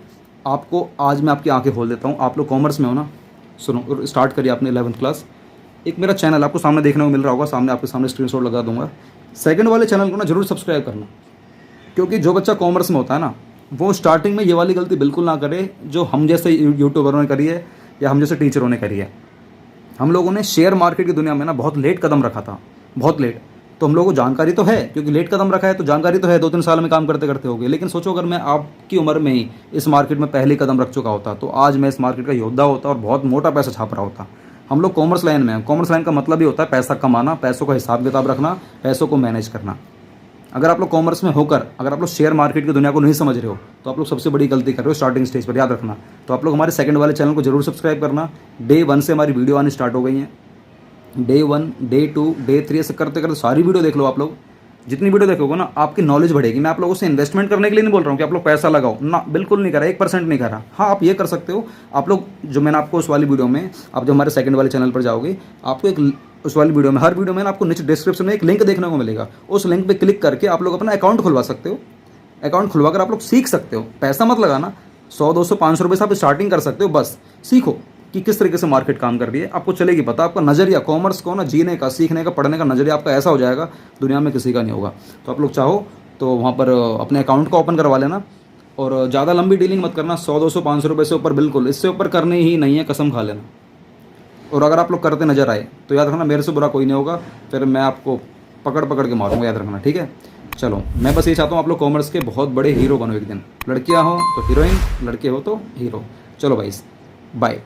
आपको आज मैं आपकी आंखें खोल देता हूँ, आप लोग कॉमर्स में हो ना, सुनो स्टार्ट करिए आपने 11th क्लास। एक मेरा चैनल आपको सामने देखने को मिल रहा होगा, सामने आपके सामने स्क्रीनशॉट लगा दूंगा। सेकंड वाले चैनल को ना जरूर सब्सक्राइब करना, क्योंकि जो बच्चा कॉमर्स में होता है ना वो स्टार्टिंग में ये वाली गलती बिल्कुल ना करे जो हम जैसे यूट्यूबरों ने करी है या हम जैसे टीचरों ने करी है। हम लोगों ने शेयर मार्केट की दुनिया में ना बहुत लेट कदम रखा था, बहुत लेट। तो हम लोगों को जानकारी तो है, क्योंकि लेट कदम रखा है तो जानकारी तो है, 2-3 साल में काम करते करते होगे। लेकिन सोचो अगर मैं आपकी उम्र में ही इस मार्केट में पहले कदम रख चुका होता तो आज मैं इस मार्केट का योद्धा होता और बहुत मोटा पैसा छाप रहा होता। हम लोग कॉमर्स लाइन में हैं। कॉमर्स लाइन का मतलब ही होता है पैसा कमाना, पैसों का हिसाब किताब रखना, पैसों को मैनेज करना। अगर आप लोग कॉमर्स में होकर अगर आप लोग शेयर मार्केट की दुनिया को नहीं समझ रहे हो तो आप लोग सबसे बड़ी गलती कर रहे हो स्टार्टिंग स्टेज पर, याद रखना। तो आप लोग हमारे सेकंड वाले चैनल को जरूर सब्सक्राइब करना। डे 1 से हमारी वीडियो आनी स्टार्ट हो गई हैं। डे 1, डे 2, डे 3 ऐसे करते करते सारी वीडियो देख लो। आप लोग जितनी वीडियो देखोगे ना आपकी नॉलेज बढ़ेगी। मैं आप लोगों से इन्वेस्टमेंट करने के लिए नहीं बोल रहा हूँ कि आप लोग पैसा लगाओ ना, बिल्कुल नहीं कर रहा, 1% नहीं कर रहा। हाँ आप ये कर सकते हो। आप लोग जो मैंने आपको उस वाली वीडियो में, आप जो हमारे सेकंड वाले चैनल पर जाओगे आपको एक उस वाली वीडियो में, हर वीडियो में ना आपको नीचे डिस्क्रिप्शन में एक लिंक देखने को मिलेगा। उस लिंक पर क्लिक करके आप लोग अपना अकाउंट खुलवा सकते हो। अकाउंट खुलवा कर आप लोग सीख सकते हो। पैसा मत लगाना, 100, 200, 500 रुपये से आप स्टार्टिंग कर सकते हो। बस सीखो कि किस तरीके से मार्केट काम कर रही है, आपको चलेगी पता। आपका नज़रिया कॉमर्स को ना जीने का, सीखने का, पढ़ने का नज़रिया आपका ऐसा हो जाएगा दुनिया में किसी का नहीं होगा। तो आप लोग चाहो तो वहाँ पर अपने अकाउंट को ओपन करवा लेना। और ज़्यादा लंबी डीलिंग मत करना, 100, 200, 500 रुपये से ऊपर बिल्कुल, इससे ऊपर करनी ही नहीं है, कसम खा लेना। और अगर आप लोग करते नजर आए तो याद रखना मेरे से बुरा कोई नहीं होगा, फिर मैं आपको पकड़ पकड़ के मारूंगा, याद रखना, ठीक है। चलो मैं बस ये चाहता हूँ आप लोग कॉमर्स के बहुत बड़े हीरो बनो एक दिन। लड़कियाँ हो तो हीरोइन, लड़के हो तो हीरो। चलो भाई बाय।